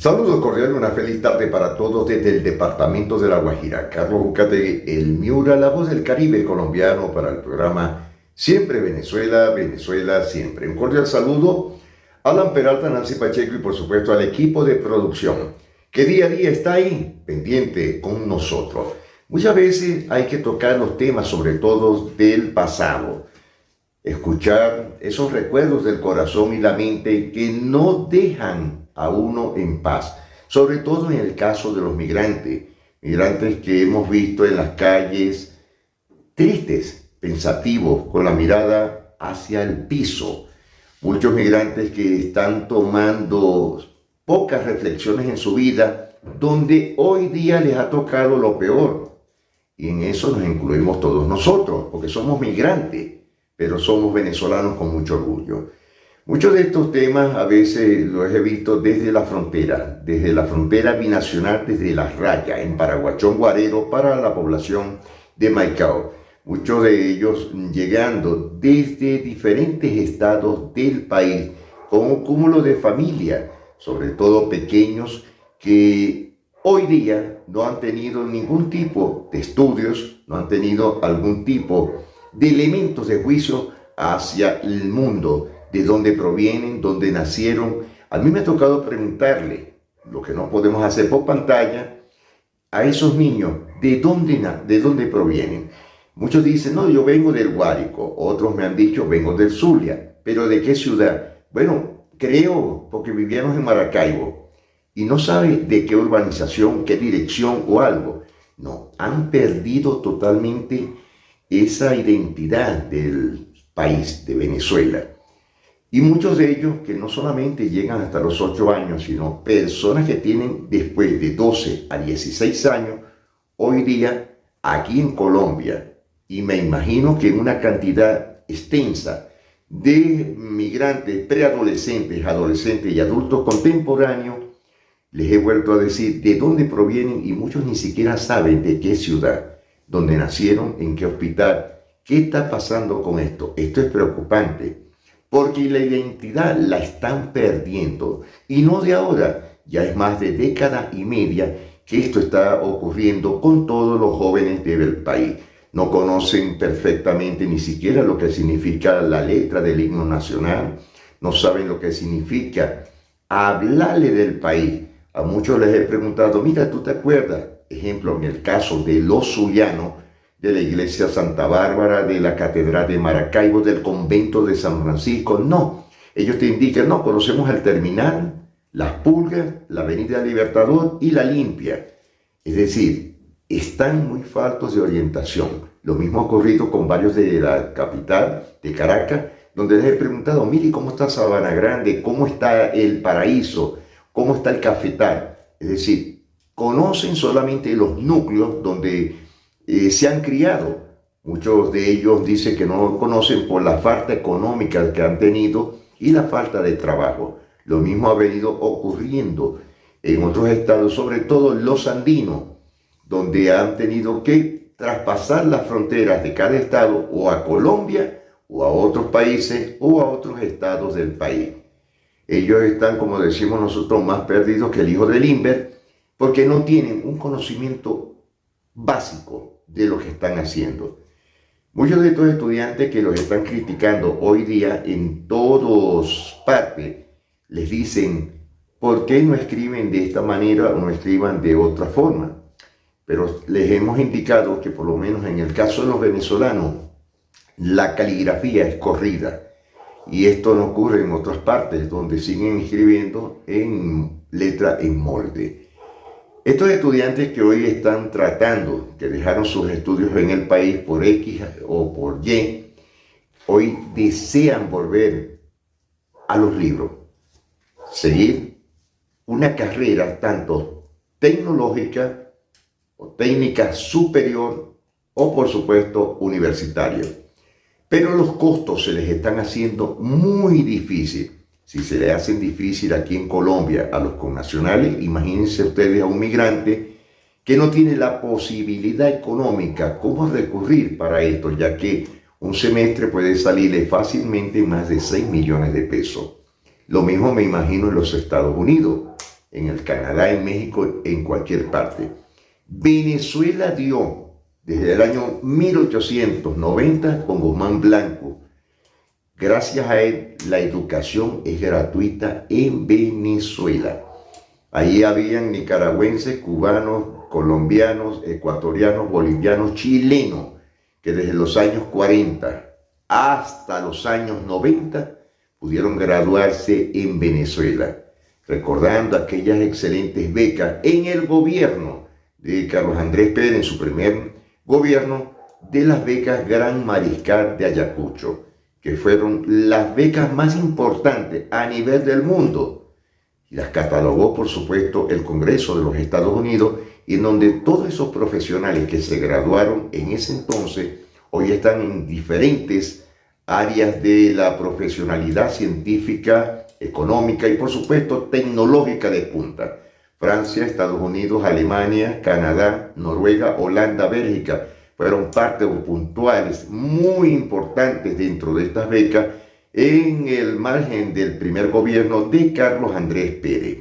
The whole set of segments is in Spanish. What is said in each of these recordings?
Saludos cordiales, una feliz tarde para todos desde el departamento de La Guajira. Carlos Ucategui, el Miura, la voz del Caribe colombiano para el programa Siempre Venezuela, Venezuela Siempre. Un cordial saludo a Alan Peralta, Nancy Pacheco y por supuesto al equipo de producción que día a día está ahí pendiente con nosotros. Muchas veces hay que tocar los temas, sobre todo del pasado, escuchar esos recuerdos del corazón y la mente que no dejan a uno en paz, sobre todo en el caso de los migrantes que hemos visto en las calles tristes, pensativos, con la mirada hacia el piso. Muchos migrantes que están tomando pocas reflexiones en su vida, donde hoy día les ha tocado lo peor. Y en eso nos incluimos todos nosotros, porque somos migrantes, pero somos venezolanos con mucho orgullo. Muchos de estos temas a veces los he visto desde la frontera binacional, desde Las Rayas, en Paraguachón Guarero, para la población de Maicao. Muchos de ellos llegando desde diferentes estados del país, con un cúmulo de familias, sobre todo pequeños, que hoy día no han tenido ningún tipo de estudios, no han tenido algún tipo de elementos de juicio hacia el mundo, de dónde provienen, dónde nacieron. A mí me ha tocado preguntarle, lo que no podemos hacer por pantalla, a esos niños, ¿de dónde provienen? Muchos dicen, no, yo vengo del Guárico, otros me han dicho, vengo del Zulia, pero ¿de qué ciudad? Bueno, creo, porque vivíamos en Maracaibo, y no sabe de qué urbanización, qué dirección o algo. No, han perdido totalmente esa identidad del país, de Venezuela. Y muchos de ellos que no solamente llegan hasta los 8 años, sino personas que tienen después de 12 a 16 años, hoy día aquí en Colombia, y me imagino que en una cantidad extensa de migrantes preadolescentes, adolescentes y adultos contemporáneos, les he vuelto a decir de dónde provienen y muchos ni siquiera saben de qué ciudad, dónde nacieron, en qué hospital, qué está pasando con esto. Esto es preocupante, porque la identidad la están perdiendo, y no de ahora, ya es más de década y media que esto está ocurriendo con todos los jóvenes del país. No conocen perfectamente ni siquiera lo que significa la letra del himno nacional, no saben lo que significa hablarle del país. A muchos les he preguntado, mira, ¿tú te acuerdas? Ejemplo, en el caso de los zulianos, de la iglesia Santa Bárbara, de la catedral de Maracaibo, del convento de San Francisco. No, ellos te indican, no, conocemos el terminal, las Pulgas, la avenida Libertador y la Limpia. Es decir, están muy faltos de orientación. Lo mismo ha ocurrido con varios de la capital, de Caracas, donde les he preguntado, mire, ¿cómo está Sabana Grande? ¿Cómo está el Paraíso? ¿Cómo está el Cafetal? Es decir, conocen solamente los núcleos donde se han criado. Muchos de ellos dicen que no lo conocen por la falta económica que han tenido y la falta de trabajo. Lo mismo ha venido ocurriendo en otros estados, sobre todo los andinos, donde han tenido que traspasar las fronteras de cada estado o a Colombia o a otros países o a otros estados del país. Ellos están, como decimos nosotros, más perdidos que el hijo del Limber, porque no tienen un conocimiento básico de lo que están haciendo. Muchos de estos estudiantes que los están criticando hoy día en todas partes, les dicen, ¿por qué no escriben de esta manera o no escriban de otra forma? Pero les hemos indicado que por lo menos en el caso de los venezolanos, la caligrafía es corrida. Y esto no ocurre en otras partes donde siguen escribiendo en letra en molde. Estos estudiantes que hoy están tratando, que dejaron sus estudios en el país por X o por Y, hoy desean volver a los libros, seguir una carrera tanto tecnológica o técnica superior o por supuesto universitaria. Pero los costos se les están haciendo muy difíciles. Si se le hacen difícil aquí en Colombia a los connacionales, imagínense ustedes a un migrante que no tiene la posibilidad económica cómo recurrir para esto, ya que un semestre puede salirle fácilmente más de 6 millones de pesos. Lo mismo me imagino en los Estados Unidos. en el Canadá, en México, en cualquier parte. Venezuela dio desde el año 1890 con Guzmán Blanco. Gracias a él, la educación es gratuita en Venezuela. Ahí habían nicaragüenses, cubanos, colombianos, ecuatorianos, bolivianos, chilenos, que desde los años 40 hasta los años 90 pudieron graduarse en Venezuela, recordando aquellas excelentes becas en el gobierno de Carlos Andrés Pérez, en su primer gobierno, de las becas Gran Mariscal de Ayacucho, que fueron las becas más importantes a nivel del mundo. Y las catalogó, por supuesto, el Congreso de los Estados Unidos, y en donde todos esos profesionales que se graduaron en ese entonces, hoy están en diferentes áreas de la profesionalidad científica, económica y, por supuesto, tecnológica de punta. Francia, Estados Unidos, Alemania, Canadá, Noruega, Holanda, Bélgica fueron partes puntuales muy importantes dentro de estas becas en el margen del primer gobierno de Carlos Andrés Pérez.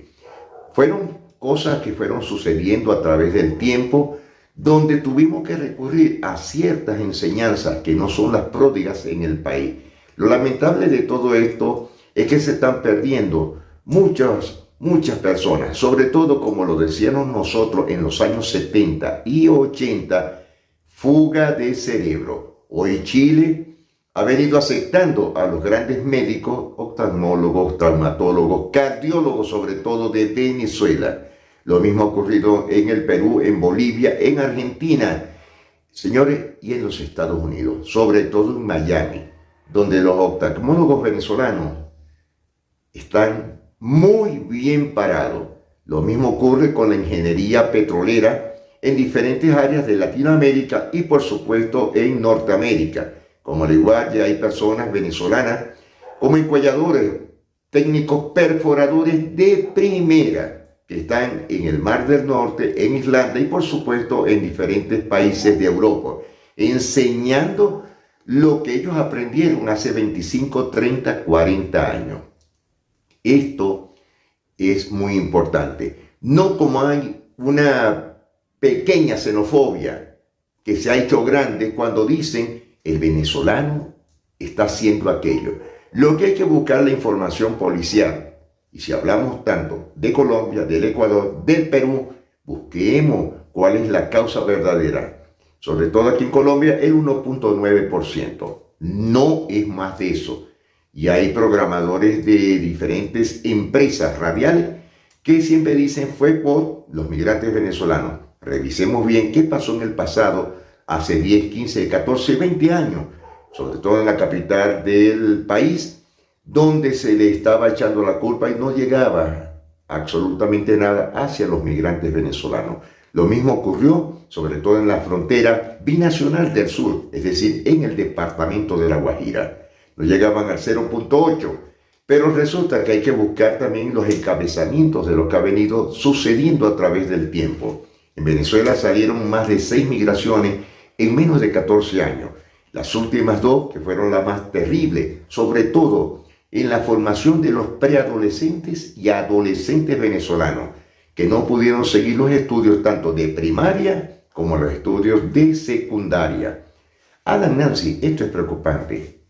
Fueron cosas que fueron sucediendo a través del tiempo, donde tuvimos que recurrir a ciertas enseñanzas que no son las pródigas en el país. Lo lamentable de todo esto es que se están perdiendo muchas personas, sobre todo, como lo decíamos nosotros en los años 70 y 80, fuga de cerebro. Hoy Chile ha venido aceptando a los grandes médicos, oftalmólogos, traumatólogos, cardiólogos, sobre todo de Venezuela. Lo mismo ha ocurrido en el Perú, en Bolivia, en Argentina, señores, y en los Estados Unidos, sobre todo en Miami, donde los oftalmólogos venezolanos están muy bien parados. Lo mismo ocurre con la ingeniería petrolera en diferentes áreas de Latinoamérica y, por supuesto, en Norteamérica. Como al igual ya hay personas venezolanas como encuelladores, técnicos perforadores de primera, que están en el Mar del Norte, en Irlanda y, por supuesto, en diferentes países de Europa, enseñando lo que ellos aprendieron hace 25, 30, 40 años. Esto es muy importante. No como hay una pequeña xenofobia que se ha hecho grande cuando dicen el venezolano está haciendo aquello. Lo que hay que buscar la información policial. Y si hablamos tanto de Colombia, del Ecuador, del Perú, busquemos cuál es la causa verdadera. Sobre todo aquí en Colombia, el 1.9%. No es más de eso. Y hay programadores de diferentes empresas radiales que siempre dicen fue por los migrantes venezolanos. Revisemos bien qué pasó en el pasado, hace 10, 15, 14, 20 años, sobre todo en la capital del país, donde se le estaba echando la culpa y no llegaba absolutamente nada hacia los migrantes venezolanos. Lo mismo ocurrió sobre todo en la frontera binacional del sur, es decir, en el departamento de La Guajira. No llegaban al 0.8, pero resulta que hay que buscar también los encabezamientos de lo que ha venido sucediendo a través del tiempo. En Venezuela salieron más de 6 migraciones en menos de 14 años. Las últimas 2, que fueron las más terribles, sobre todo en la formación de los preadolescentes y adolescentes venezolanos, que no pudieron seguir los estudios tanto de primaria como los estudios de secundaria. Alan Nancy, esto es preocupante.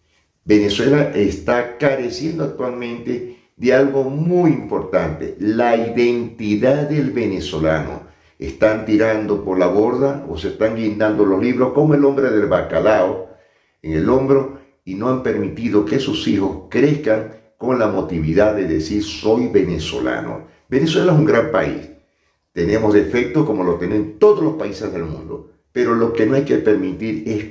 Venezuela está careciendo actualmente de algo muy importante, la identidad del venezolano. Están tirando por la borda o se están guindando los libros como el hombre del bacalao en el hombro, y no han permitido que sus hijos crezcan con la motividad de decir soy venezolano. Venezuela es un gran país. Tenemos defectos como lo tienen todos los países del mundo, pero lo que no hay que permitir es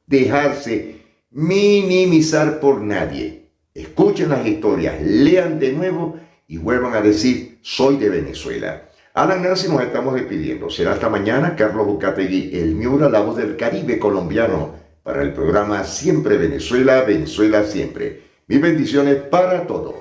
dejarse minimizar por nadie. Escuchen las historias, lean de nuevo y vuelvan a decir soy de Venezuela. Alan Nancy, nos estamos despidiendo. Será hasta mañana. Carlos Ucategui, el Miura, la voz del Caribe colombiano, para el programa Siempre Venezuela, Venezuela Siempre. Mis bendiciones para todos.